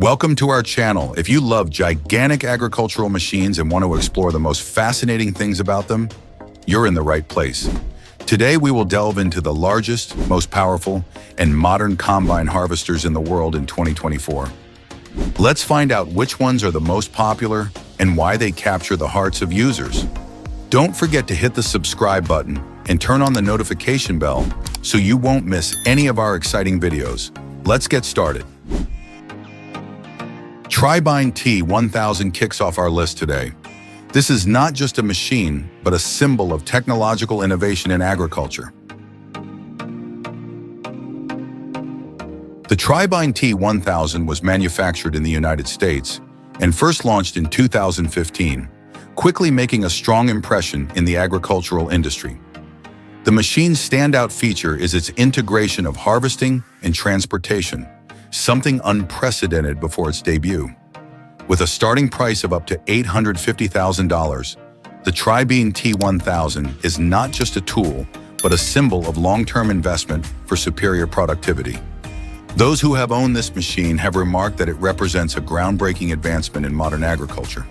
Welcome to our channel. If you love gigantic agricultural machines and want to explore the most fascinating things about them, you're in the right place. Today we will delve into the largest, most powerful, and modern combine harvesters in the world in 2024. Let's find out which ones are the most popular and why they capture the hearts of users. Don't forget to hit the subscribe button and turn on the notification bell so you won't miss any of our exciting videos. Let's get started. Tribine T1000 kicks off our list today. This is not just a machine, but a symbol of technological innovation in agriculture. The Tribine T1000 was manufactured in the United States and first launched in 2015, quickly making a strong impression in the agricultural industry. The machine's standout feature is its integration of harvesting and transportation, something unprecedented before its debut. With a starting price of up to $850,000, the Tribine T1000 is not just a tool, but a symbol of long-term investment for superior productivity. Those who have owned this machine have remarked that it represents a groundbreaking advancement in modern agriculture.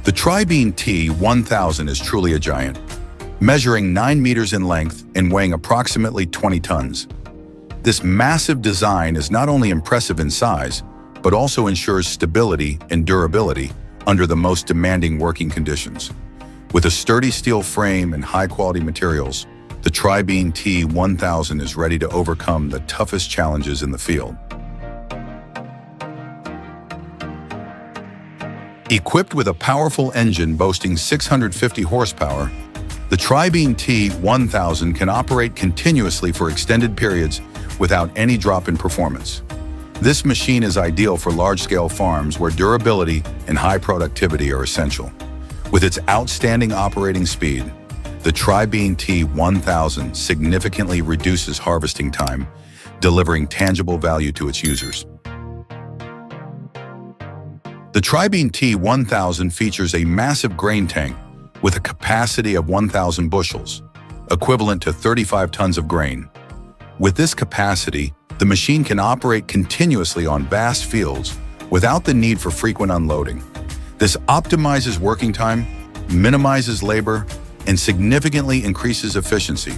The Tribine T1000 is truly a giant, measuring 9 meters in length and weighing approximately 20 tons. This massive design is not only impressive in size, but also ensures stability and durability under the most demanding working conditions. With a sturdy steel frame and high-quality materials, the Tribine T1000 is ready to overcome the toughest challenges in the field. Equipped with a powerful engine boasting 650 horsepower, the Tribine T1000 can operate continuously for extended periods without any drop in performance. This machine is ideal for large-scale farms where durability and high productivity are essential. With its outstanding operating speed, the Tribine T1000 significantly reduces harvesting time, delivering tangible value to its users. The Tribine T1000 features a massive grain tank with a capacity of 1,000 bushels, equivalent to 35 tons of grain. With this capacity, the machine can operate continuously on vast fields without the need for frequent unloading. This optimizes working time, minimizes labor, and significantly increases efficiency.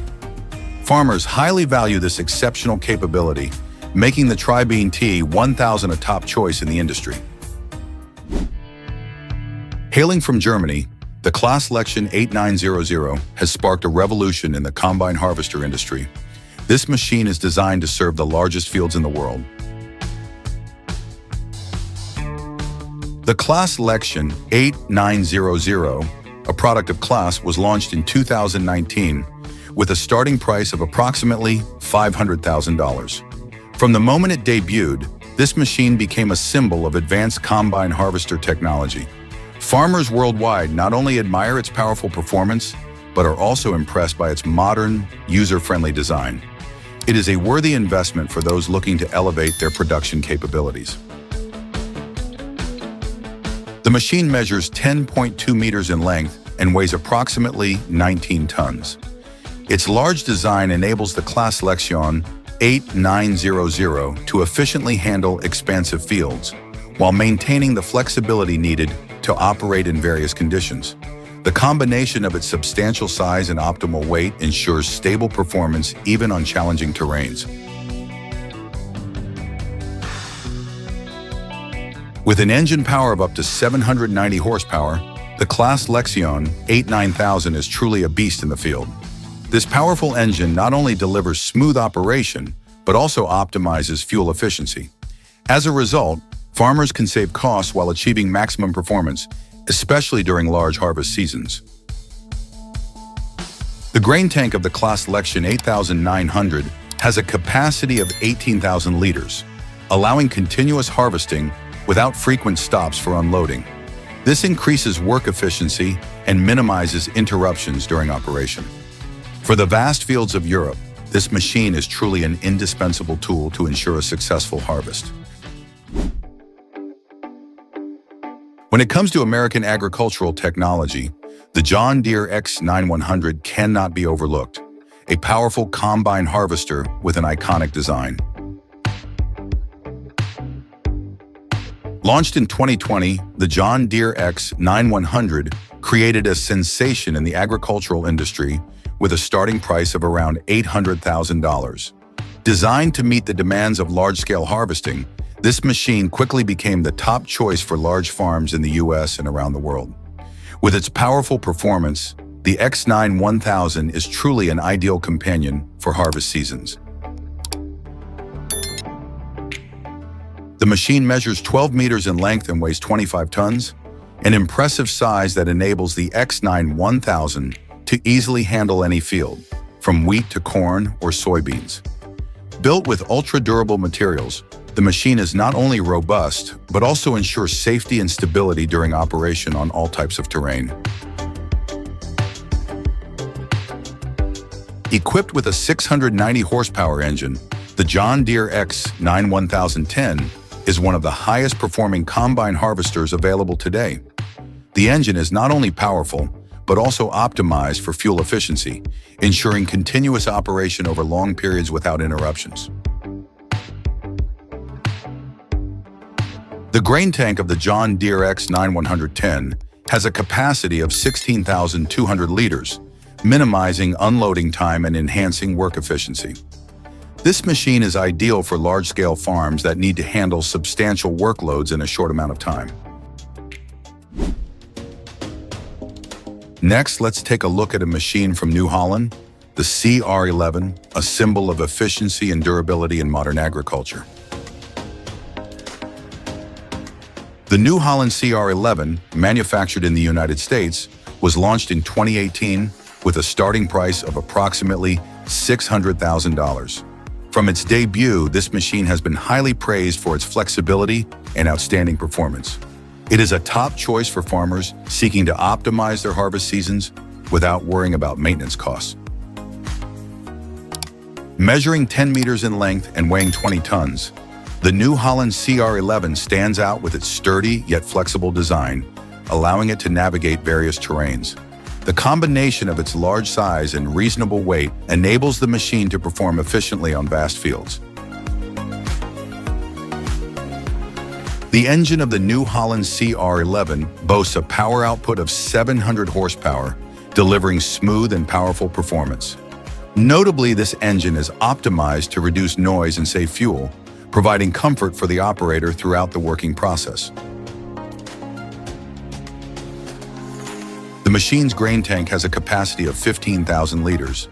Farmers highly value this exceptional capability, making the Tribine T1000 a top choice in the industry. Hailing from Germany, the Claas Lexion 8900 has sparked a revolution in the combine harvester industry. This machine is designed to serve the largest fields in the world. The Claas Lexion 8900, a product of Claas, was launched in 2019 with a starting price of approximately $500,000. From the moment it debuted, this machine became a symbol of advanced combine harvester technology. Farmers worldwide not only admire its powerful performance, but are also impressed by its modern, user-friendly design. It is a worthy investment for those looking to elevate their production capabilities. The machine measures 10.2 meters in length and weighs approximately 19 tons. Its large design enables the Claas Lexion 8900 to efficiently handle expansive fields, while maintaining the flexibility needed to operate in various conditions. The combination of its substantial size and optimal weight ensures stable performance even on challenging terrains. With an engine power of up to 790 horsepower, the Claas Lexion 8900 is truly a beast in the field. This powerful engine not only delivers smooth operation, but also optimizes fuel efficiency. As a result, farmers can save costs while achieving maximum performance, especially during large harvest seasons. The grain tank of the Claas Lexion 8900 has a capacity of 18,000 liters, allowing continuous harvesting without frequent stops for unloading. This increases work efficiency and minimizes interruptions during operation. For the vast fields of Europe, this machine is truly an indispensable tool to ensure a successful harvest. When it comes to American agricultural technology, the John Deere X9100 cannot be overlooked. a powerful combine harvester with an iconic design. Launched in 2020, the John Deere X9100 created a sensation in the agricultural industry with a starting price of around $800,000. Designed to meet the demands of large-scale harvesting, this machine quickly became the top choice for large farms in the US and around the world. With its powerful performance, the X9100 is truly an ideal companion for harvest seasons. The machine measures 12 meters in length and weighs 25 tons, an impressive size that enables the X9100 to easily handle any field, from wheat to corn or soybeans. Built with ultra-durable materials, the machine is not only robust, but also ensures safety and stability during operation on all types of terrain. Equipped with a 690 horsepower engine, the John Deere X9110 is one of the highest performing combine harvesters available today. The engine is not only powerful, but also optimized for fuel efficiency, ensuring continuous operation over long periods without interruptions. The grain tank of the John Deere X9110 has a capacity of 16,200 liters, minimizing unloading time and enhancing work efficiency. This machine is ideal for large-scale farms that need to handle substantial workloads in a short amount of time. Next, let's take a look at a machine from New Holland, the CR11, a symbol of efficiency and durability in modern agriculture. The New Holland CR11, manufactured in the United States, was launched in 2018 with a starting price of approximately $600,000. From its debut, this machine has been highly praised for its flexibility and outstanding performance. It is a top choice for farmers seeking to optimize their harvest seasons without worrying about maintenance costs. Measuring 10 meters in length and weighing 20 tons, the New Holland CR11 stands out with its sturdy yet flexible design, allowing it to navigate various terrains. The combination of its large size and reasonable weight enables the machine to perform efficiently on vast fields. The engine of the New Holland CR11 boasts a power output of 700 horsepower, delivering smooth and powerful performance. Notably, this engine is optimized to reduce noise and save fuel, providing comfort for the operator throughout the working process. The machine's grain tank has a capacity of 15,000 liters,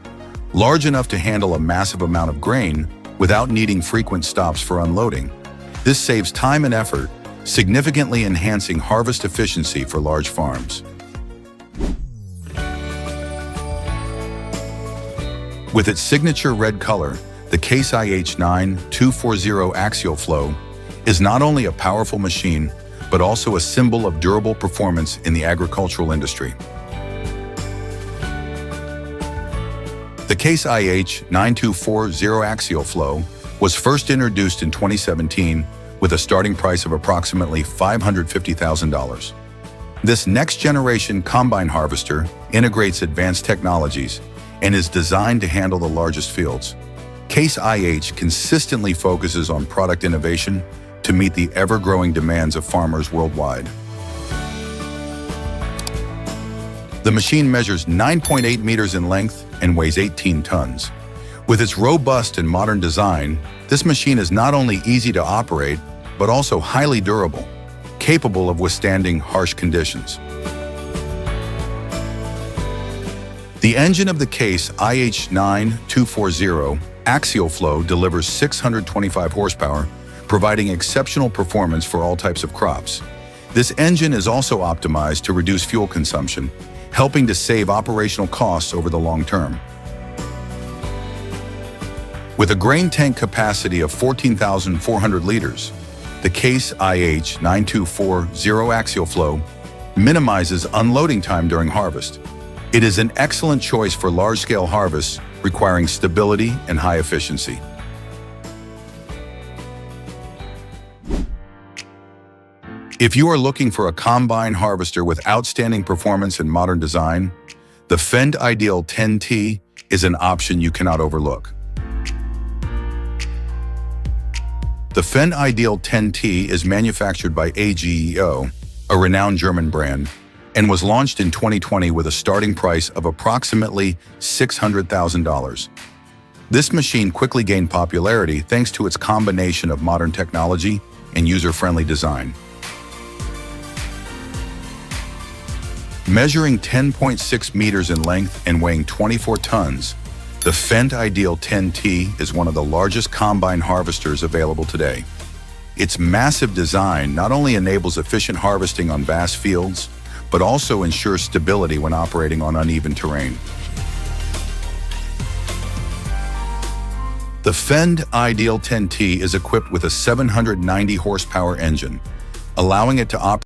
large enough to handle a massive amount of grain without needing frequent stops for unloading. This saves time and effort, significantly enhancing harvest efficiency for large farms. With its signature red color, the Case IH 9240 Axial Flow is not only a powerful machine, but also a symbol of durable performance in the agricultural industry. The Case IH 9240 Axial Flow was first introduced in 2017 with a starting price of approximately $550,000. This next-generation combine harvester integrates advanced technologies and is designed to handle the largest fields. Case IH consistently focuses on product innovation to meet the ever-growing demands of farmers worldwide. The machine measures 9.8 meters in length and weighs 18 tons. With its robust and modern design, this machine is not only easy to operate, but also highly durable, capable of withstanding harsh conditions. The engine of the Case IH 9240 Axial Flow delivers 625 horsepower, providing exceptional performance for all types of crops. This engine is also optimized to reduce fuel consumption, helping to save operational costs over the long term. With a grain tank capacity of 14,400 liters, the Case IH 9240 Axial Flow minimizes unloading time during harvest. It is an excellent choice for large-scale harvests requiring stability and high efficiency. If you are looking for a combine harvester with outstanding performance and modern design, the Fendt Ideal 10T is an option you cannot overlook. The Fendt Ideal 10T is manufactured by AGEO, a renowned German brand, and was launched in 2020 with a starting price of approximately $600,000. This machine quickly gained popularity thanks to its combination of modern technology and user-friendly design. Measuring 10.6 meters in length and weighing 24 tons, the Fendt Ideal 10T is one of the largest combine harvesters available today. Its massive design not only enables efficient harvesting on vast fields, but also ensures stability when operating on uneven terrain. The Fendt Ideal 10T is equipped with a 790 horsepower engine, allowing it to operate